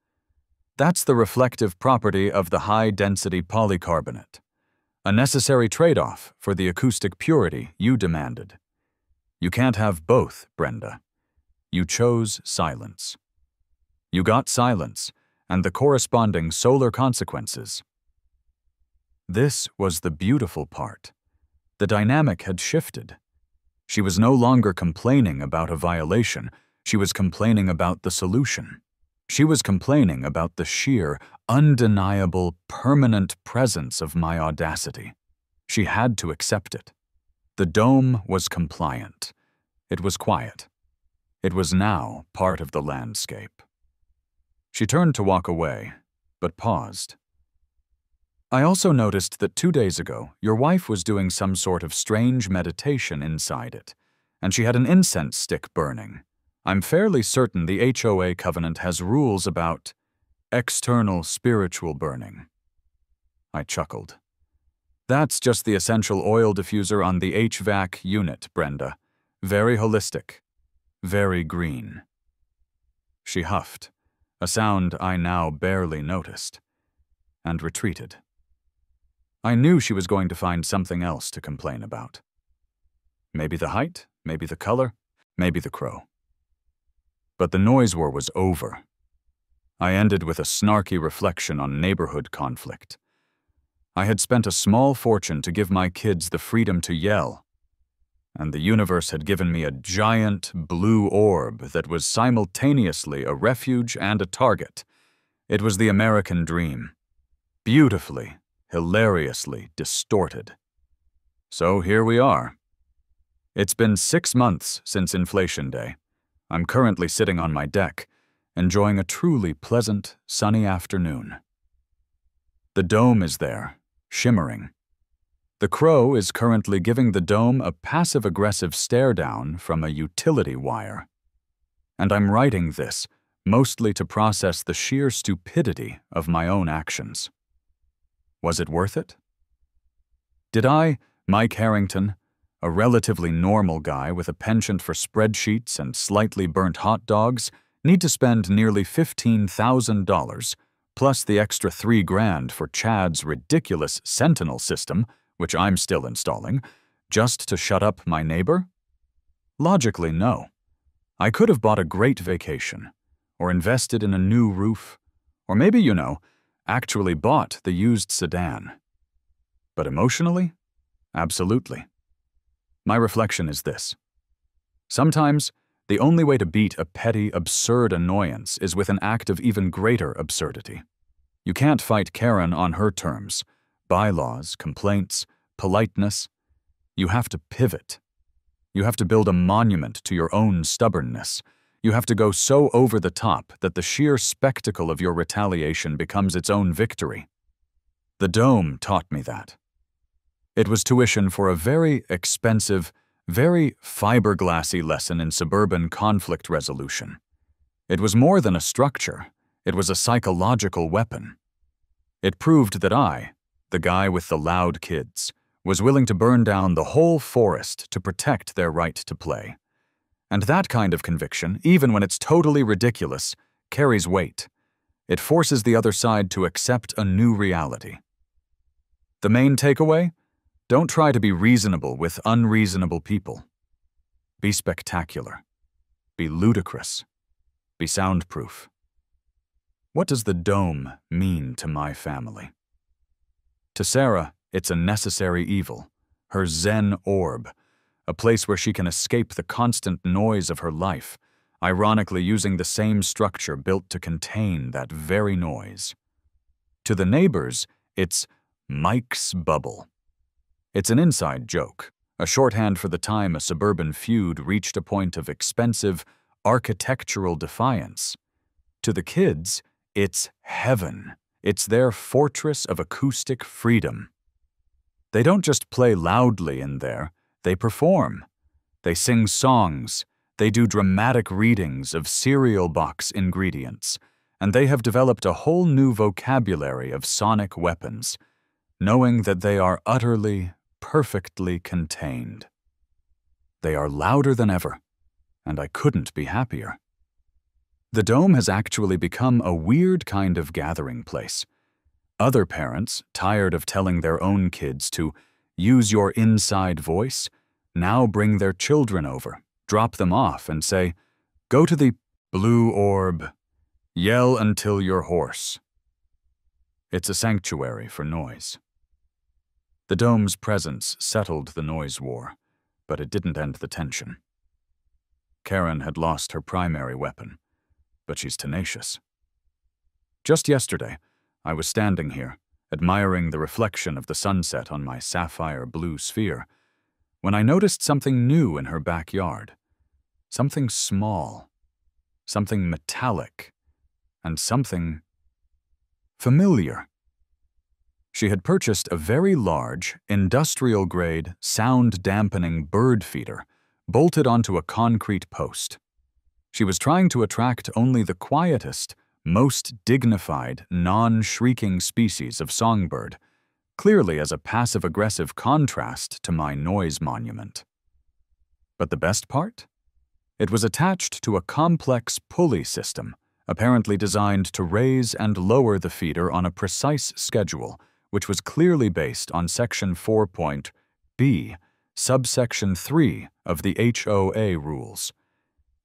"That's the reflective property of the high-density polycarbonate, a necessary trade-off for the acoustic purity you demanded. You can't have both, Brenda. You chose silence. You got silence, and the corresponding solar consequences." This was the beautiful part. The dynamic had shifted. She was no longer complaining about a violation. She was complaining about the solution. She was complaining about the sheer, undeniable, permanent presence of my audacity. She had to accept it. The dome was compliant. It was quiet. It was now part of the landscape. She turned to walk away, but paused. "I also noticed that 2 days ago, your wife was doing some sort of strange meditation inside it, and she had an incense stick burning. I'm fairly certain the HOA covenant has rules about external spiritual burning." I chuckled. "That's just the essential oil diffuser on the HVAC unit, Brenda. Very holistic. Very green." She huffed, a sound I now barely noticed, and retreated. I knew she was going to find something else to complain about. Maybe the height, maybe the color, maybe the crow. But the noise war was over. I ended with a snarky reflection on neighborhood conflict. I had spent a small fortune to give my kids the freedom to yell, and the universe had given me a giant blue orb that was simultaneously a refuge and a target. It was the American dream. Beautifully, hilariously distorted. So here we are. It's been 6 months since Inflation Day. I'm currently sitting on my deck, enjoying a truly pleasant, sunny afternoon. The dome is there, shimmering. The crow is currently giving the dome a passive-aggressive stare-down from a utility wire. And I'm writing this, mostly to process the sheer stupidity of my own actions. Was it worth it? Did I, Mike Harrington, a relatively normal guy with a penchant for spreadsheets and slightly burnt hot dogs, need to spend nearly $15,000, plus the extra $3,000 for Chad's ridiculous Sentinel system, which I'm still installing, just to shut up my neighbor? Logically, no. I could have bought a great vacation, or invested in a new roof, or maybe, actually bought the used sedan. But emotionally? Absolutely. My reflection is this. Sometimes, the only way to beat a petty, absurd annoyance is with an act of even greater absurdity. You can't fight Karen on her terms. Bylaws, complaints, politeness. You have to pivot. You have to build a monument to your own stubbornness. You have to go so over the top that the sheer spectacle of your retaliation becomes its own victory. The Dome taught me that. It was tuition for a very expensive, very fiberglassy lesson in suburban conflict resolution. It was more than a structure. It was a psychological weapon. It proved that I, the guy with the loud kids, was willing to burn down the whole forest to protect their right to play. And that kind of conviction, even when it's totally ridiculous, carries weight. It forces the other side to accept a new reality. The main takeaway? Don't try to be reasonable with unreasonable people. Be spectacular. Be ludicrous. Be soundproof. What does the Dome mean to my family? To Sarah, it's a necessary evil, her Zen orb, a place where she can escape the constant noise of her life, ironically using the same structure built to contain that very noise. To the neighbors, it's Mike's bubble. It's an inside joke, a shorthand for the time a suburban feud reached a point of expensive, architectural defiance. To the kids, it's heaven. It's their fortress of acoustic freedom. They don't just play loudly in there, they perform. They sing songs, they do dramatic readings of cereal box ingredients, and they have developed a whole new vocabulary of sonic weapons, knowing that they are utterly, perfectly contained. They are louder than ever, and I couldn't be happier. The Dome has actually become a weird kind of gathering place. Other parents, tired of telling their own kids to use your inside voice, now bring their children over, drop them off, and say, "Go to the blue orb, yell until you're hoarse." It's a sanctuary for noise. The Dome's presence settled the noise war, but it didn't end the tension. Karen had lost her primary weapon, but she's tenacious. Just yesterday, I was standing here, admiring the reflection of the sunset on my sapphire blue sphere, when I noticed something new in her backyard. Something small, something metallic, and something familiar. She had purchased a very large, industrial-grade, sound-dampening bird feeder bolted onto a concrete post. She was trying to attract only the quietest, most dignified, non-shrieking species of songbird, clearly as a passive-aggressive contrast to my noise monument. But the best part? It was attached to a complex pulley system, apparently designed to raise and lower the feeder on a precise schedule, which was clearly based on Section 4.b, subsection 3 of the HOA rules.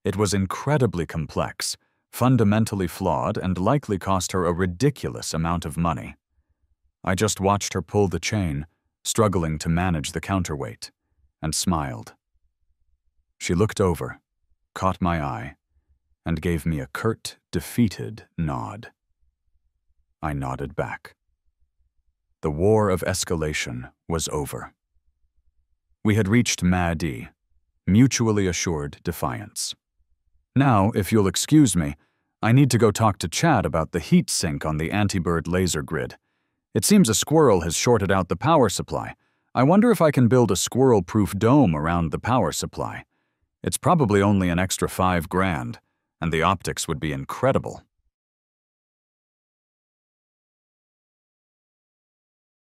It was incredibly complex, fundamentally flawed, and likely cost her a ridiculous amount of money. I just watched her pull the chain, struggling to manage the counterweight, and smiled. She looked over, caught my eye, and gave me a curt, defeated nod. I nodded back. The war of escalation was over. We had reached MAD-E, mutually assured defiance. Now, if you'll excuse me, I need to go talk to Chad about the heat sink on the Anti-Bird laser grid. It seems a squirrel has shorted out the power supply. I wonder if I can build a squirrel-proof dome around the power supply. It's probably only an extra $5,000, and the optics would be incredible.